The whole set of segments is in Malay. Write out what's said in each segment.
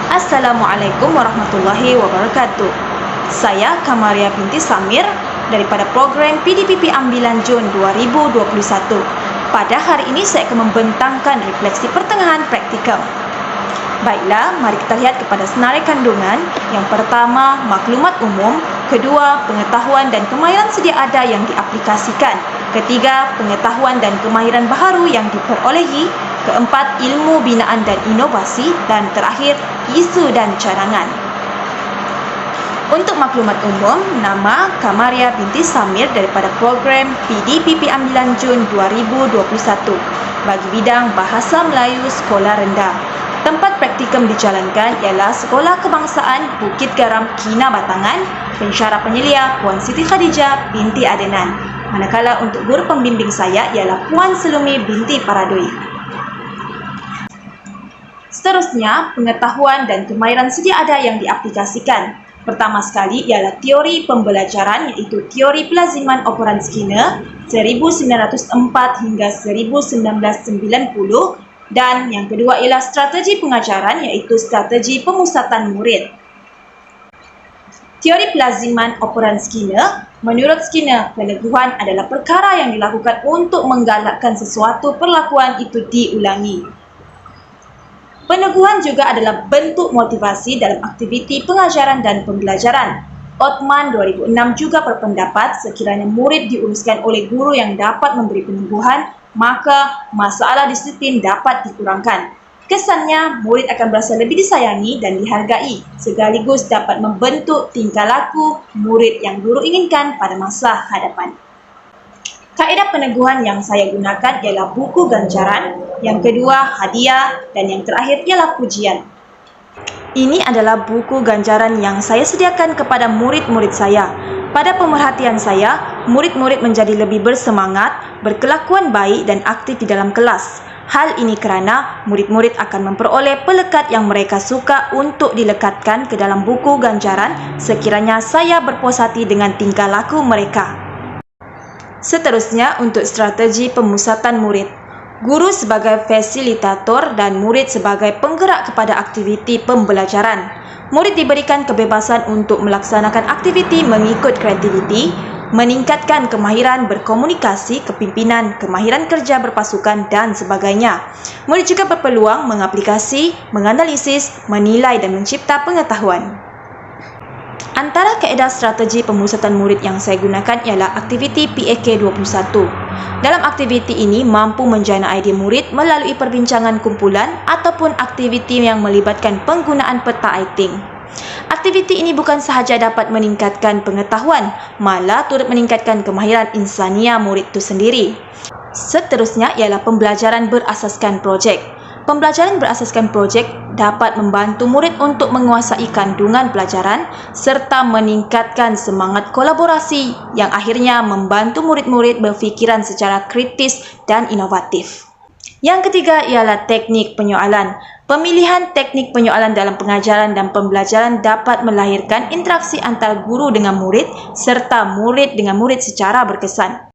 Assalamualaikum warahmatullahi wabarakatuh. Saya Kamaria binti Samir daripada program PDPP Ambilan Jun 2021. Pada hari ini saya akan membentangkan refleksi pertengahan praktikal. Baiklah, mari kita lihat kepada senarai kandungan. Yang pertama, maklumat umum. Kedua, pengetahuan dan kemahiran sedia ada yang diaplikasikan. Ketiga, pengetahuan dan kemahiran baharu yang diperolehi. Keempat, ilmu binaan dan inovasi. Dan terakhir, isu dan cadangan. Untuk maklumat umum, nama Kamaria binti Samir daripada program PDPP Ambilan Jun 2021 bagi bidang Bahasa Melayu Sekolah Rendah. Tempat praktikum dijalankan ialah Sekolah Kebangsaan Bukit Garam Kinabatangan, pensyarah penyelia Puan Siti Khadijah binti Adenan. Manakala untuk guru pembimbing saya ialah Puan Selumi binti Paradoi. Seterusnya, pengetahuan dan kemahiran sedia ada yang diaplikasikan. Pertama sekali ialah teori pembelajaran, iaitu teori pelaziman operan Skinner 1904 hingga 1990, dan yang kedua ialah strategi pengajaran, iaitu strategi pemusatan murid. Teori pelaziman operan Skinner, menurut Skinner, peneguhan adalah perkara yang dilakukan untuk menggalakkan sesuatu perlakuan itu diulangi. Peneguhan juga adalah bentuk motivasi dalam aktiviti pengajaran dan pembelajaran. Othman 2006 juga berpendapat sekiranya murid diuruskan oleh guru yang dapat memberi peneguhan, maka masalah disiplin dapat dikurangkan. Kesannya, murid akan berasa lebih disayangi dan dihargai, sekaligus dapat membentuk tingkah laku murid yang guru inginkan pada masa hadapan. Kaedah peneguhan yang saya gunakan ialah buku ganjaran, yang kedua hadiah, dan yang terakhir ialah pujian. Ini adalah buku ganjaran yang saya sediakan kepada murid-murid saya. Pada pemerhatian saya, murid-murid menjadi lebih bersemangat, berkelakuan baik dan aktif di dalam kelas. Hal ini kerana murid-murid akan memperoleh pelekat yang mereka suka untuk dilekatkan ke dalam buku ganjaran sekiranya saya berpuas hati dengan tingkah laku mereka. Seterusnya, untuk strategi pemusatan murid. Guru sebagai fasilitator dan murid sebagai penggerak kepada aktiviti pembelajaran. Murid diberikan kebebasan untuk melaksanakan aktiviti mengikut kreativiti, meningkatkan kemahiran berkomunikasi, kepimpinan, kemahiran kerja berpasukan dan sebagainya. Murid juga berpeluang mengaplikasi, menganalisis, menilai dan mencipta pengetahuan. Antara kaedah strategi pemusatan murid yang saya gunakan ialah aktiviti PAK21. Dalam aktiviti ini mampu menjana idea murid melalui perbincangan kumpulan ataupun aktiviti yang melibatkan penggunaan peta iting. Aktiviti ini bukan sahaja dapat meningkatkan pengetahuan, malah turut meningkatkan kemahiran insania murid itu sendiri. Seterusnya ialah pembelajaran berasaskan projek. Pembelajaran berasaskan projek dapat membantu murid untuk menguasai kandungan pelajaran serta meningkatkan semangat kolaborasi yang akhirnya membantu murid-murid berfikiran secara kritis dan inovatif. Yang ketiga ialah teknik penyoalan. Pemilihan teknik penyoalan dalam pengajaran dan pembelajaran dapat melahirkan interaksi antara guru dengan murid serta murid dengan murid secara berkesan.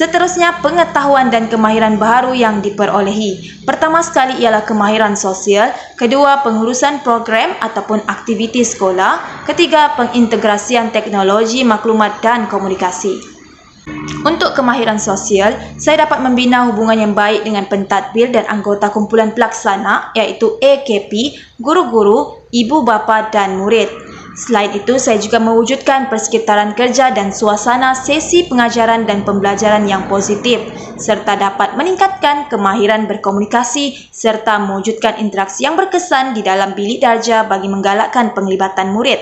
Seterusnya, pengetahuan dan kemahiran baharu yang diperolehi. Pertama sekali ialah kemahiran sosial, kedua pengurusan program ataupun aktiviti sekolah, ketiga pengintegrasian teknologi maklumat dan komunikasi. Untuk kemahiran sosial, saya dapat membina hubungan yang baik dengan pentadbir dan anggota kumpulan pelaksana iaitu AKP, guru-guru, ibu bapa dan murid. Selain itu, saya juga mewujudkan persekitaran kerja dan suasana sesi pengajaran dan pembelajaran yang positif serta dapat meningkatkan kemahiran berkomunikasi serta mewujudkan interaksi yang berkesan di dalam bilik darjah bagi menggalakkan penglibatan murid.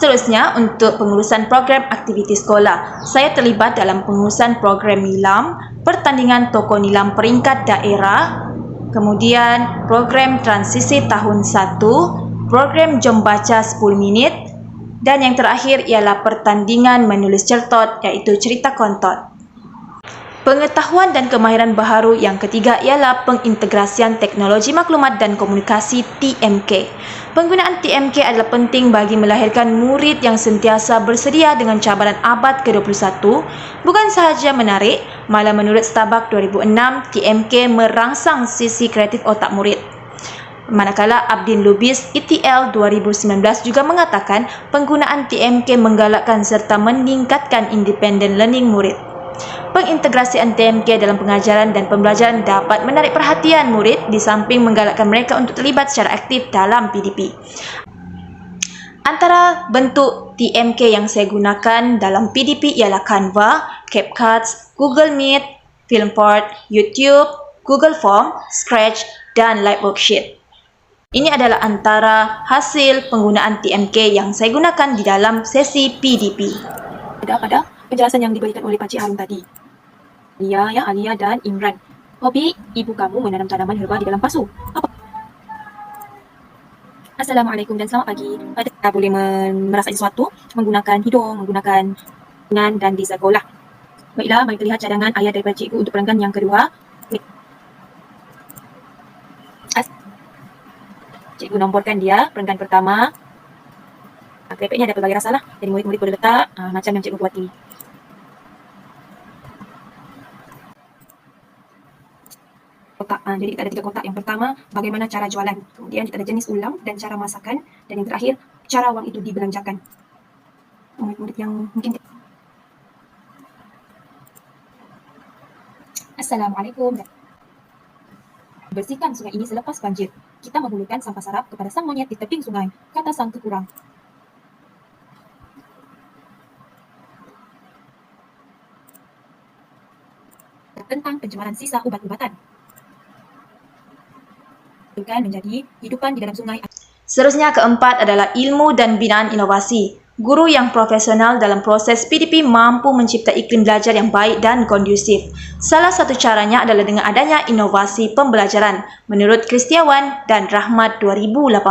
Seterusnya, untuk pengurusan program aktiviti sekolah, saya terlibat dalam pengurusan program nilam, pertandingan tokoh nilam peringkat daerah, kemudian program transisi tahun 1, program Jom Baca 10 minit, dan yang terakhir ialah pertandingan menulis certot iaitu cerita kontot. Pengetahuan dan kemahiran baharu yang ketiga ialah pengintegrasian teknologi maklumat dan komunikasi TMK. Penggunaan TMK adalah penting bagi melahirkan murid yang sentiasa bersedia dengan cabaran abad ke-21. Bukan sahaja menarik, malah menurut Starbucks 2006, TMK merangsang sisi kreatif otak murid. Manakala Abdin Lubis ETL 2019 juga mengatakan penggunaan TMK menggalakkan serta meningkatkan independent learning murid. Pengintegrasian TMK dalam pengajaran dan pembelajaran dapat menarik perhatian murid di samping menggalakkan mereka untuk terlibat secara aktif dalam PDP. Antara bentuk TMK yang saya gunakan dalam PDP ialah Canva, CapCut, Google Meet, Filmport, YouTube, Google Form, Scratch dan Live Worksheet. Ini adalah antara hasil penggunaan TMK yang saya gunakan di dalam sesi PDP. Pada penjelasan yang diberikan oleh Pakcik Harun tadi. Alia dan Imran. Hobi ibu kamu menanam tanaman herba di dalam pasu. Apa? Assalamualaikum dan selamat pagi. Kita boleh merasai sesuatu menggunakan hidung, menggunakan tangan dan di sekolah. Baiklah, mari kita lihat cadangan ayat daripada cikgu untuk perenggan yang kedua. Cikgu nomborkan dia, perenggan pertama. Krepeknya ada pelbagai rasa lah. Jadi murid-murid boleh letak macam yang cikgu buat ini. Kotak. Jadi kita ada 3 kotak. Yang pertama, bagaimana cara jualan. Kemudian kita ada jenis ulam dan cara masakan. Dan yang terakhir, cara wang itu dibelanjakan. Murid-murid yang mungkin... Assalamualaikum. Bersihkan sungai ini selepas banjir. Kita menghulurkan sampah sarap kepada sang monyet di tebing sungai, kata sang kekurang. Tentang pencemaran sisa ubat-ubatan. Menjadi hidupan di dalam sungai. Seterusnya keempat adalah ilmu dan binaan inovasi. Guru yang profesional dalam proses PDP mampu mencipta iklim belajar yang baik dan kondusif. Salah satu caranya adalah dengan adanya inovasi pembelajaran menurut Kristiawan dan Rahmat 2018.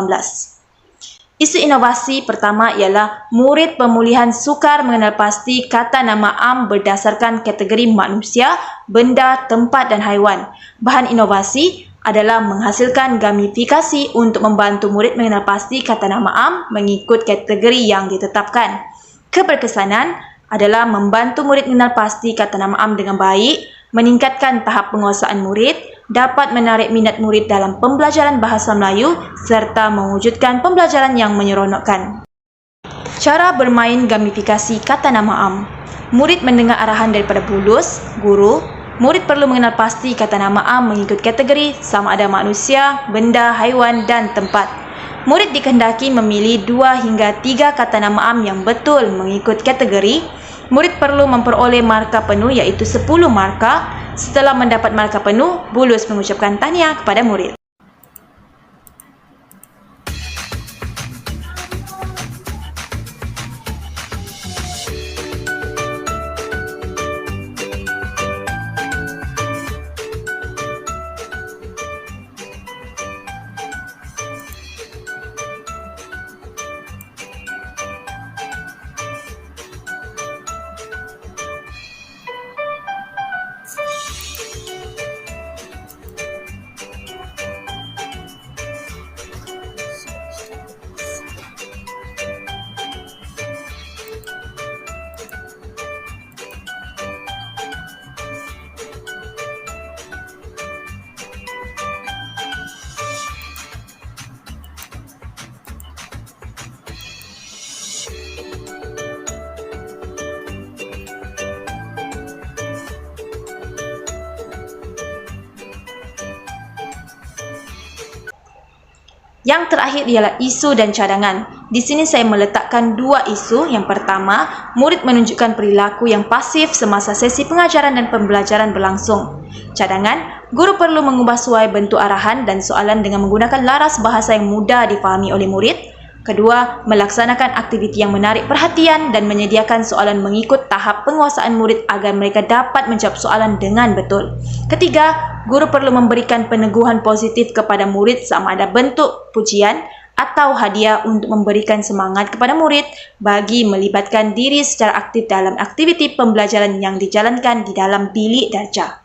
Isu inovasi pertama ialah murid pemulihan sukar mengenal pasti kata nama am berdasarkan kategori manusia, benda, tempat dan haiwan. Bahan inovasi adalah menghasilkan gamifikasi untuk membantu murid mengenal pasti kata nama am mengikut kategori yang ditetapkan. Keberkesanan adalah membantu murid mengenal pasti kata nama am dengan baik, meningkatkan tahap penguasaan murid, dapat menarik minat murid dalam pembelajaran bahasa Melayu serta mewujudkan pembelajaran yang menyeronokkan. Cara bermain gamifikasi kata nama am. Murid mendengar arahan daripada bulus, guru. Murid perlu mengenal pasti kata nama am mengikut kategori sama ada manusia, benda, haiwan dan tempat. Murid dikehendaki memilih 2 hingga 3 kata nama am yang betul mengikut kategori. Murid perlu memperoleh markah penuh iaitu 10 markah. Setelah mendapat markah penuh, bulus mengucapkan tahniah kepada murid. Yang terakhir ialah isu dan cadangan. Di sini saya meletakkan 2 isu. Yang pertama, murid menunjukkan perilaku yang pasif semasa sesi pengajaran dan pembelajaran berlangsung. Cadangan, guru perlu mengubah suai bentuk arahan dan soalan dengan menggunakan laras bahasa yang mudah difahami oleh murid. Kedua, melaksanakan aktiviti yang menarik perhatian dan menyediakan soalan mengikut tahap penguasaan murid agar mereka dapat menjawab soalan dengan betul. Ketiga, guru perlu memberikan peneguhan positif kepada murid sama ada bentuk pujian atau hadiah untuk memberikan semangat kepada murid bagi melibatkan diri secara aktif dalam aktiviti pembelajaran yang dijalankan di dalam bilik darjah.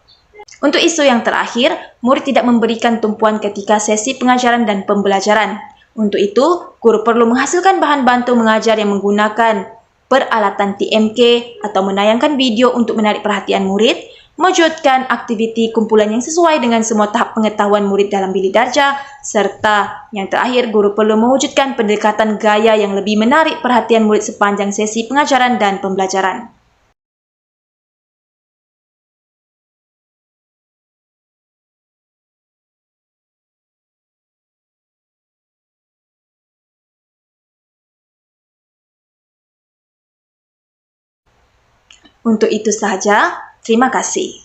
Untuk isu yang terakhir, murid tidak memberikan tumpuan ketika sesi pengajaran dan pembelajaran. Untuk itu, guru perlu menghasilkan bahan bantu mengajar yang menggunakan peralatan TMK atau menayangkan video untuk menarik perhatian murid, mewujudkan aktiviti kumpulan yang sesuai dengan semua tahap pengetahuan murid dalam bilik darjah, serta yang terakhir, guru perlu mewujudkan pendekatan gaya yang lebih menarik perhatian murid sepanjang sesi pengajaran dan pembelajaran. Untuk itu sahaja, terima kasih.